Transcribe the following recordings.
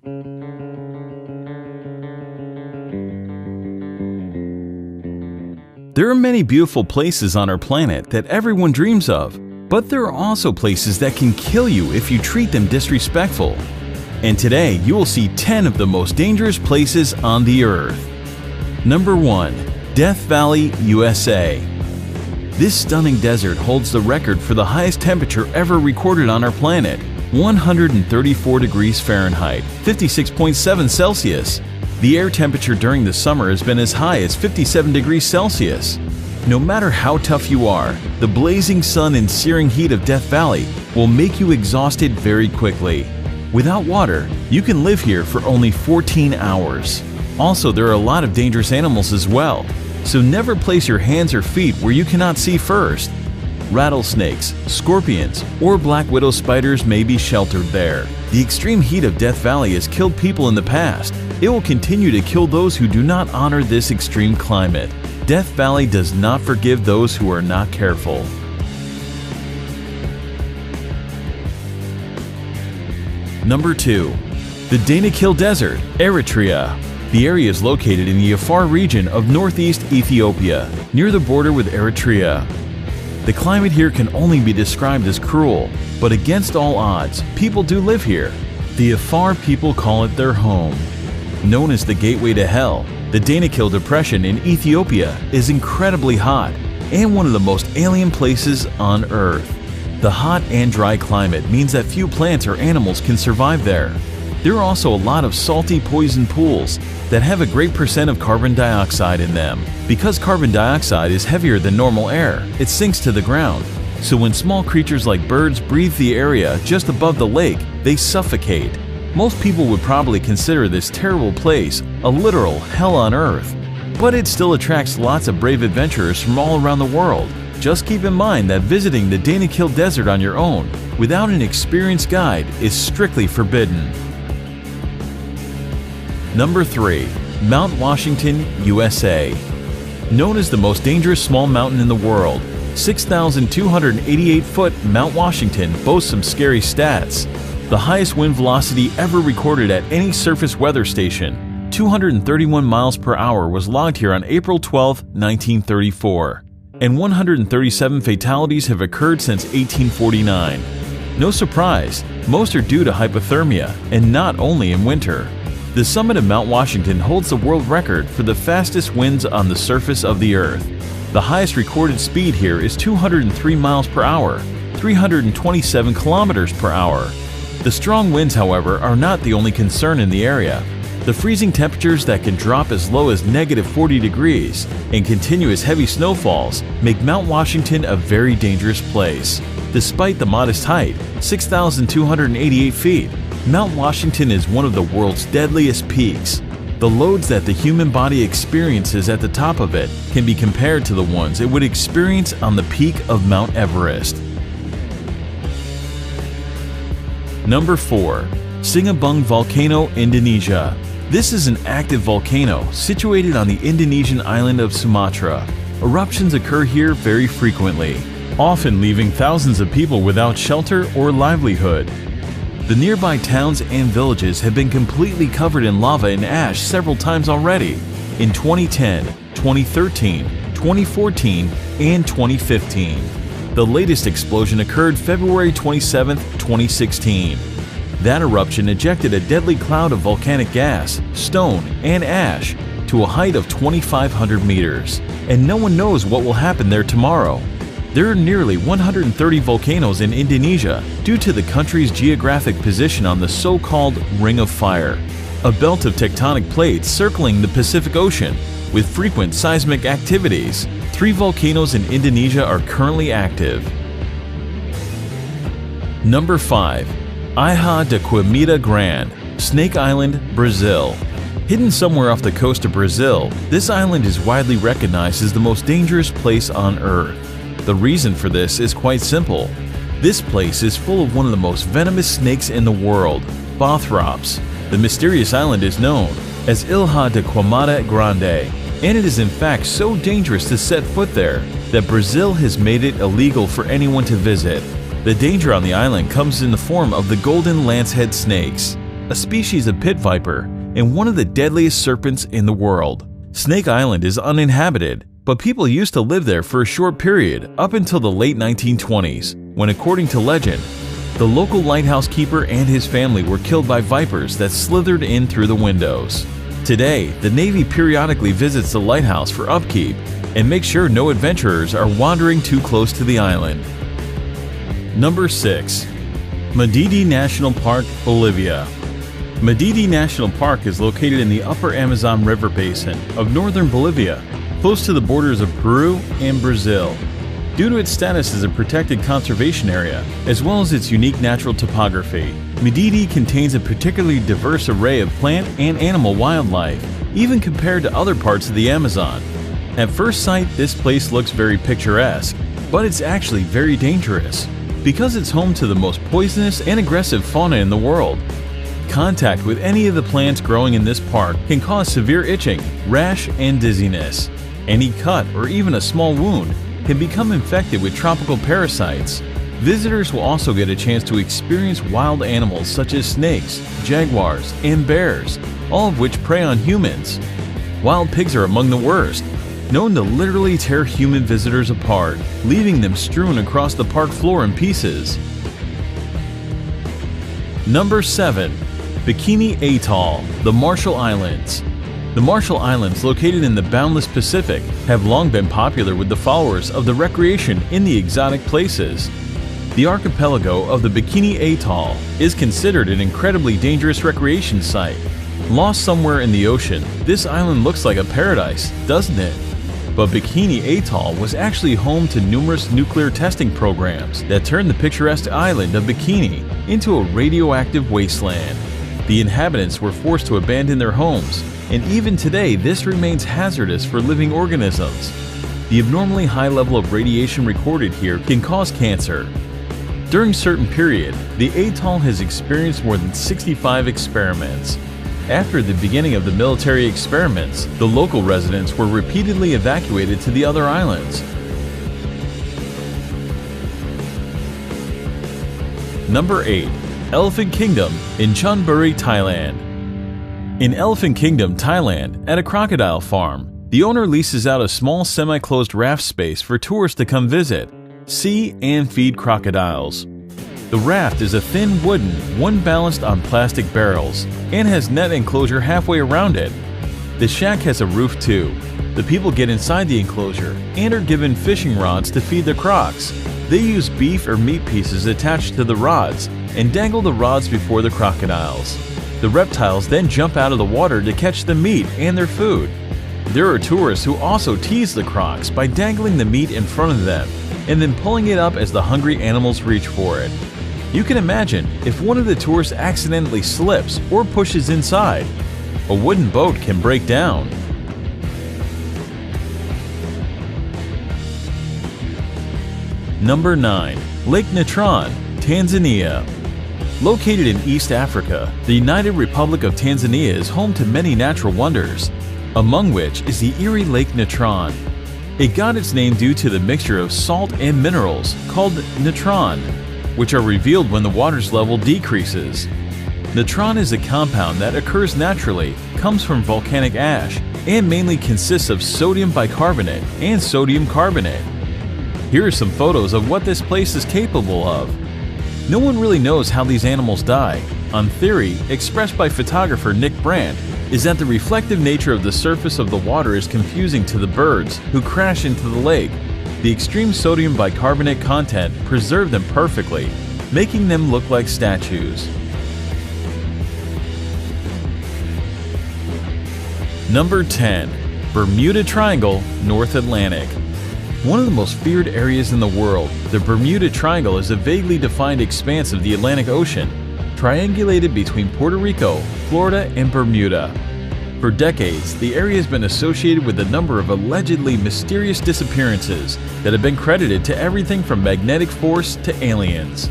There are many beautiful places on our planet that everyone dreams of, but there are also places that can kill you if you treat them disrespectful. And today you will see 10 of the most dangerous places on the earth. Number 1. Death Valley, USA. This stunning desert holds the record for the highest temperature ever recorded on our planet, 134 degrees Fahrenheit, 56.7 Celsius. The air temperature during the summer has been as high as 57 degrees Celsius. No matter how tough you are, the blazing sun and searing heat of Death Valley will make you exhausted very quickly. Without water, you can live here for only 14 hours. Also, there are a lot of dangerous animals as well, so never place your hands or feet where you cannot see first. Rattlesnakes, scorpions, or black widow spiders may be sheltered there. The extreme heat of Death Valley has killed people in the past. It will continue to kill those who do not honor this extreme climate. Death Valley does not forgive those who are not careful. Number 2. The Danakil Desert, Eritrea. The area is located in the Afar region of northeast Ethiopia, near the border with Eritrea. The climate here can only be described as cruel, but against all odds, people do live here. The Afar people call it their home. Known as the gateway to hell, the Danakil Depression in Ethiopia is incredibly hot and one of the most alien places on Earth. The hot and dry climate means that few plants or animals can survive there. There are also a lot of salty poison pools that have a great percent of carbon dioxide in them. Because carbon dioxide is heavier than normal air, it sinks to the ground. So when small creatures like birds breathe the area just above the lake, they suffocate. Most people would probably consider this terrible place a literal hell on earth, but it still attracts lots of brave adventurers from all around the world. Just keep in mind that visiting the Danakil Desert on your own without an experienced guide is strictly forbidden. Number 3. Mount Washington, USA. Known as the most dangerous small mountain in the world, 6,288-foot Mount Washington boasts some scary stats. The highest wind velocity ever recorded at any surface weather station, 231 miles per hour, was logged here on April 12, 1934. And 137 fatalities have occurred since 1849. No surprise, most are due to hypothermia, and not only in winter. The summit of Mount Washington holds the world record for the fastest winds on the surface of the Earth. The highest recorded speed here is 203 miles per hour, 327 kilometers per hour. The strong winds, however, are not the only concern in the area. The freezing temperatures that can drop as low as -40 degrees and continuous heavy snowfalls make Mount Washington a very dangerous place. Despite the modest height, 6,288 feet, Mount Washington is one of the world's deadliest peaks. The loads that the human body experiences at the top of it can be compared to the ones it would experience on the peak of Mount Everest. Number 4. Sinabung Volcano, Indonesia. This is an active volcano situated on the Indonesian island of Sumatra. Eruptions occur here very frequently, often leaving thousands of people without shelter or livelihood. The nearby towns and villages have been completely covered in lava and ash several times already, in 2010, 2013, 2014, and 2015. The latest explosion occurred February 27, 2016. That eruption ejected a deadly cloud of volcanic gas, stone, and ash to a height of 2,500 meters, and no one knows what will happen there tomorrow. There are nearly 130 volcanoes in Indonesia due to the country's geographic position on the so-called Ring of Fire, a belt of tectonic plates circling the Pacific Ocean with frequent seismic activities. 3 volcanoes in Indonesia are currently active. Number 5. Ilha da Queimada Grande, Snake Island, Brazil. Hidden somewhere off the coast of Brazil, this island is widely recognized as the most dangerous place on Earth. The reason for this is quite simple. This place is full of one of the most venomous snakes in the world, Bothrops. The mysterious island is known as Ilha da Queimada Grande, and it is in fact so dangerous to set foot there that Brazil has made it illegal for anyone to visit. The danger on the island comes in the form of the golden lancehead snakes, a species of pit viper, and one of the deadliest serpents in the world. Snake Island is uninhabited, but people used to live there for a short period up until the late 1920s, when, according to legend, the local lighthouse keeper and his family were killed by vipers that slithered in through the windows. Today, the Navy periodically visits the lighthouse for upkeep and makes sure no adventurers are wandering too close to the island. Number 6. Madidi National Park, Bolivia. Madidi National Park is located in the upper Amazon River basin of northern Bolivia, close to the borders of Peru and Brazil. Due to its status as a protected conservation area, as well as its unique natural topography, Madidi contains a particularly diverse array of plant and animal wildlife, even compared to other parts of the Amazon. At first sight, this place looks very picturesque, but it's actually very dangerous, because it's home to the most poisonous and aggressive fauna in the world. Contact with any of the plants growing in this park can cause severe itching, rash, and dizziness. Any cut or even a small wound can become infected with tropical parasites. Visitors will also get a chance to experience wild animals such as snakes, jaguars, and bears, all of which prey on humans. Wild pigs are among the worst, known to literally tear human visitors apart, leaving them strewn across the park floor in pieces. Number 7. Bikini Atoll, the Marshall Islands. The Marshall Islands, located in the boundless Pacific, have long been popular with the followers of the recreation in the exotic places. The archipelago of the Bikini Atoll is considered an incredibly dangerous recreation site. Lost somewhere in the ocean, this island looks like a paradise, doesn't it? But Bikini Atoll was actually home to numerous nuclear testing programs that turned the picturesque island of Bikini into a radioactive wasteland. The inhabitants were forced to abandon their homes, and even today this remains hazardous for living organisms. The abnormally high level of radiation recorded here can cause cancer. During a certain period, the atoll has experienced more than 65 experiments. After the beginning of the military experiments, the local residents were repeatedly evacuated to the other islands. Number 8. Elephant Kingdom in Chonburi, Thailand. In Elephant Kingdom, Thailand, at a crocodile farm, the owner leases out a small semi-closed raft space for tourists to come visit, see, and feed crocodiles. The raft is a thin wooden, one balanced on plastic barrels, and has net enclosure halfway around it. The shack has a roof too. The people get inside the enclosure and are given fishing rods to feed the crocs. They use beef or meat pieces attached to the rods and dangle the rods before the crocodiles. The reptiles then jump out of the water to catch the meat and their food. There are tourists who also tease the crocs by dangling the meat in front of them and then pulling it up as the hungry animals reach for it. You can imagine if one of the tourists accidentally slips or pushes inside. A wooden boat can break down. Number 9. Lake Natron, Tanzania. Located in East Africa, the United Republic of Tanzania is home to many natural wonders, among which is the Erie Lake Natron. It got its name due to the mixture of salt and minerals called natron, which are revealed when the water's level decreases. Natron is a compound that occurs naturally, comes from volcanic ash, and mainly consists of sodium bicarbonate and sodium carbonate. Here are some photos of what this place is capable of. No one really knows how these animals die. On theory, expressed by photographer Nick Brandt, is that the reflective nature of the surface of the water is confusing to the birds who crash into the lake. The extreme sodium bicarbonate content preserved them perfectly, making them look like statues. Number 10. Bermuda Triangle, North Atlantic. One of the most feared areas in the world, the Bermuda Triangle is a vaguely defined expanse of the Atlantic Ocean, triangulated between Puerto Rico, Florida, and Bermuda. For decades, the area has been associated with a number of allegedly mysterious disappearances that have been credited to everything from magnetic force to aliens.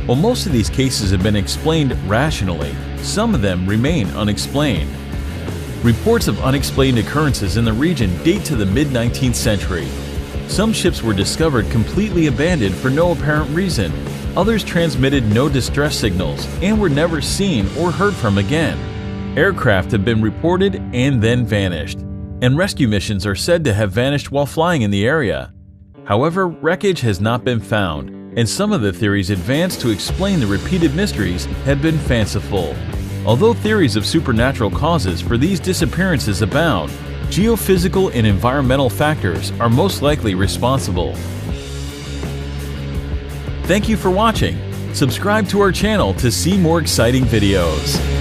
While most of these cases have been explained rationally, some of them remain unexplained. Reports of unexplained occurrences in the region date to the mid-19th century. Some ships were discovered completely abandoned for no apparent reason, Others transmitted no distress signals and were never seen or heard from again. Aircraft have been reported and then vanished, and rescue missions are said to have vanished while flying in the area. However, wreckage has not been found, and some of the theories advanced to explain the repeated mysteries have been fanciful. Although theories of supernatural causes for these disappearances abound, geophysical and environmental factors are most likely responsible. Thank you for watching. Subscribe to our channel to see more exciting videos.